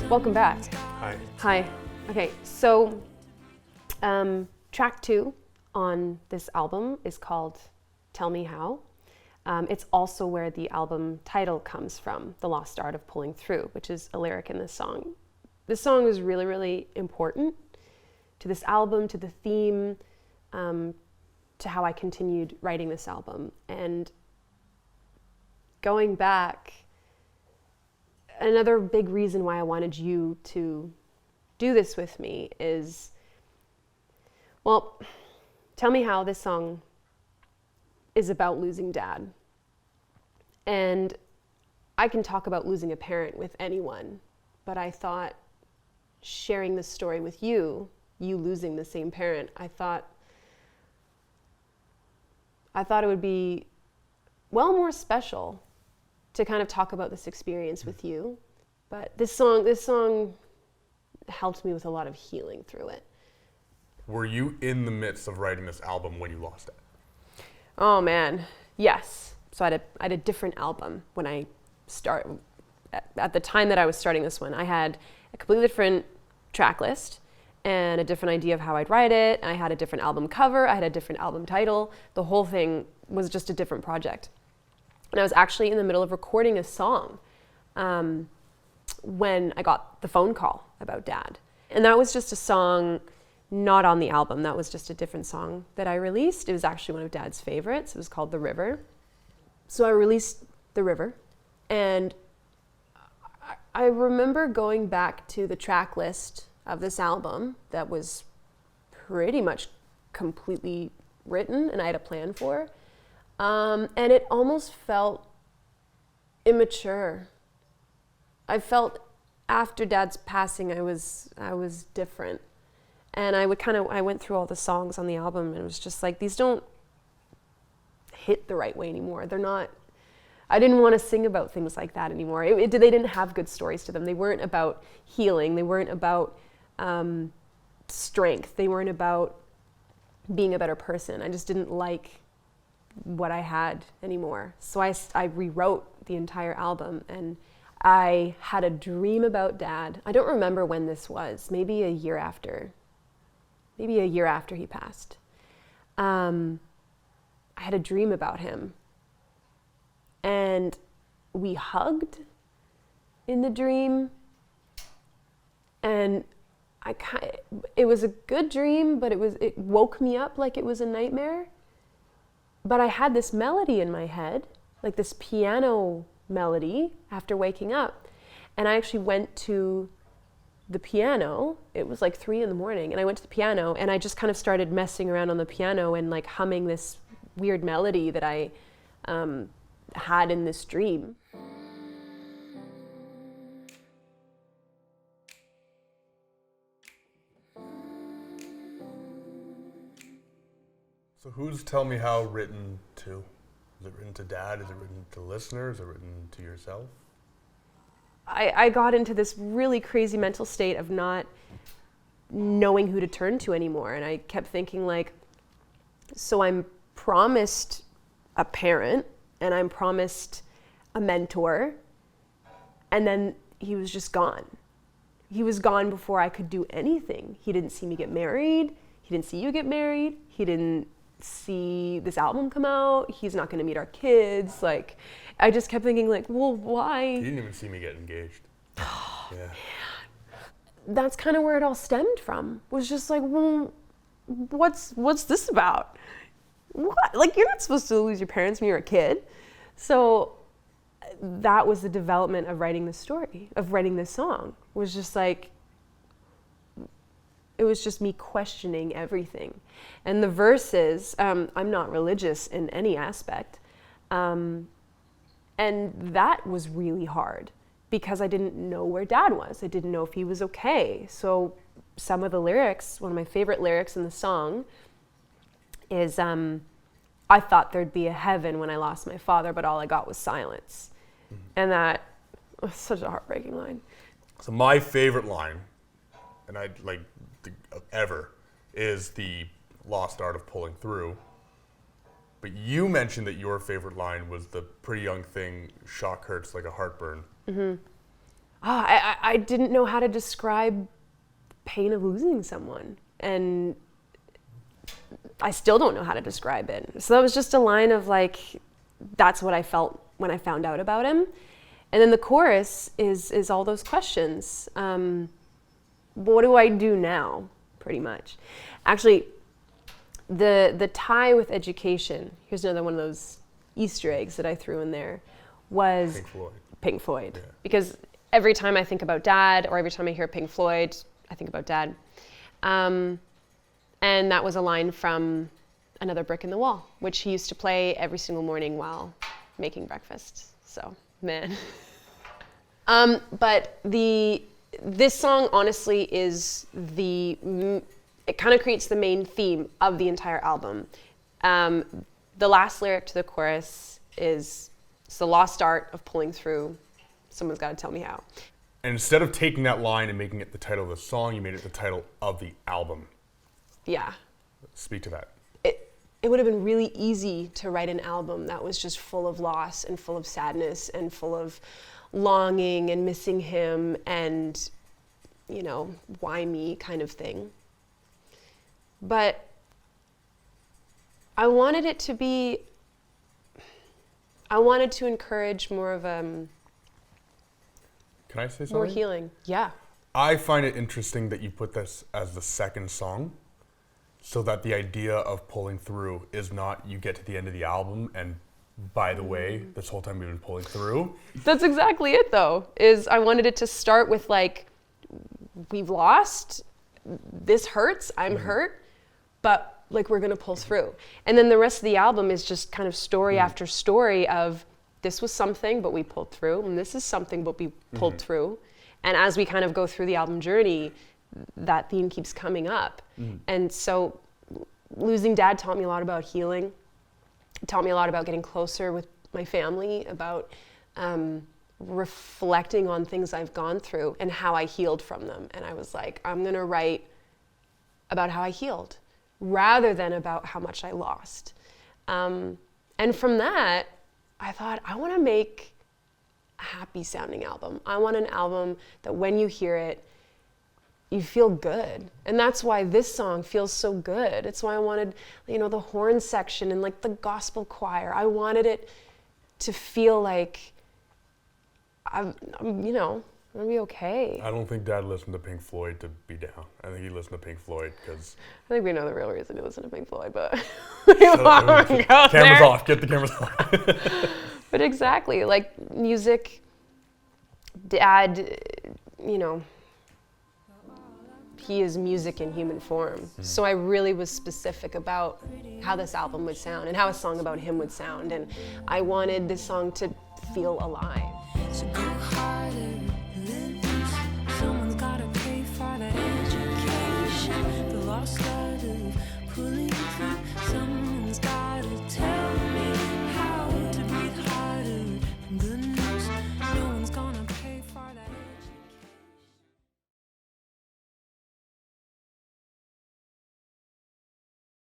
Welcome back. Hi. Hi. Okay, so track 2 on this album is called Tell Me How. It's also where the album title comes from, The Lost Art of Pulling Through, which is a lyric in this song. This song is really, really important to this album, to the theme, to how I continued writing this album. And going back, another big reason why I wanted you to do this with me is, well, Tell Me How, this song is about losing Dad. And I can talk about losing a parent with anyone, but I thought sharing this story with you losing the same parent, I thought it would be, well, more special to kind of talk about this experience with you. But this song helped me with a lot of healing through it. Were you in the midst of writing this album when you lost it? Oh man, yes. So I had a different album when I at the time that I was starting this one. I had a completely different track list and a different idea of how I'd write it. I had a different album cover, I had a different album title. The whole thing was just a different project. And I was actually in the middle of recording a song when I got the phone call about Dad. And that was just a song not on the album. That was just a different song that I released. It was actually one of Dad's favorites. It was called The River. So I released The River. And I remember going back to the track list of this album that was pretty much completely written and I had a plan for. And it almost felt immature. I felt after Dad's passing, I was different. And I went through all the songs on the album and it was just like, these don't hit the right way anymore. They're not, I didn't want to sing about things like that anymore. They didn't have good stories to them. They weren't about healing. They weren't about strength. They weren't about being a better person. I just didn't like what I had anymore. So I rewrote the entire album and I had a dream about Dad. I don't remember when this was, maybe a year after he passed. I had a dream about him and we hugged in the dream and it was a good dream, but it woke me up like it was a nightmare. But I had this melody in my head, like this piano melody after waking up. And I actually went to the piano. It was like 3 a.m. and I went to the piano and I just kind of started messing around on the piano and like humming this weird melody that I had in this dream. So who's Tell Me How written to? Is it written to Dad? Is it written to listeners? Is it written to yourself? I got into this really crazy mental state of not knowing who to turn to anymore. And I kept thinking like, so I'm promised a parent and I'm promised a mentor. And then he was just gone. He was gone before I could do anything. He didn't see me get married. He didn't see you get married. He didn't see this album come out. He's not going to meet our kids. Like, I just kept thinking like, well, why? He didn't even see me get engaged. Yeah. That's kind of where it all stemmed from. Was just like, well, what's this about? What? Like, you're not supposed to lose your parents when you're a kid. So that was the development of writing this story, of writing this song. Was just like, it was just me questioning everything. And the verses, I'm not religious in any aspect. And that was really hard because I didn't know where Dad was. I didn't know if he was okay. So some of the lyrics, one of my favorite lyrics in the song is, I thought there'd be a heaven when I lost my father, but all I got was silence. Mm-hmm. And that was such a heartbreaking line. So my favorite line, and I'd like ever, is the lost art of pulling through. But you mentioned that your favorite line was the pretty young thing, shock hurts like a heartburn. Mm-hmm. I didn't know how to describe the pain of losing someone. And I still don't know how to describe it. So that was just a line of like, that's what I felt when I found out about him. And then the chorus is all those questions. What do I do now, pretty much? Actually, the tie with education, here's another one of those Easter eggs that I threw in there, was Pink Floyd. Pink Floyd. Yeah. Because every time I think about Dad, or every time I hear Pink Floyd, I think about Dad. And that was a line from Another Brick in the Wall, which he used to play every single morning while making breakfast. So, man. But this song, honestly, is it kind of creates the main theme of the entire album. The last lyric to the chorus is, it's the lost art of pulling through. Someone's got to tell me how. And instead of taking that line and making it the title of the song, you made it the title of the album. Yeah. Speak to that. It would have been really easy to write an album that was just full of loss and full of sadness and full of longing and missing him and, you know, why me kind of thing. But I wanted to encourage more of Can I say something? more healing. Yeah. I find it interesting that you put this as the second song, so that the idea of pulling through is not you get to the end of the album and, by the way, this whole time we've been pulling through. That's exactly it, though, is I wanted it to start with like, we've lost, this hurts, I'm hurt, but like we're gonna pull through. And then the rest of the album is just kind of story after story of, this was something, but we pulled through, and this is something, but we pulled through. And as we kind of go through the album journey, that theme keeps coming up. And so losing Dad taught me a lot about healing. It taught me a lot about getting closer with my family, about reflecting on things I've gone through and how I healed from them. And I was like, I'm gonna write about how I healed rather than about how much I lost. And from that, I thought, I wanna make a happy sounding album. I want an album that when you hear it, you feel good. And that's why this song feels so good. It's why I wanted, you know, the horn section and like the gospel choir. I wanted it to feel like I'm gonna be okay. I don't think Dad listened to Pink Floyd to be down. I think he listened to Pink Floyd because... I think we know the real reason he listened to Pink Floyd, but... Cameras off, get the cameras off. But exactly, like music, Dad, you know, he is music in human form. So I really was specific about how this album would sound and how a song about him would sound. And I wanted this song to feel alive.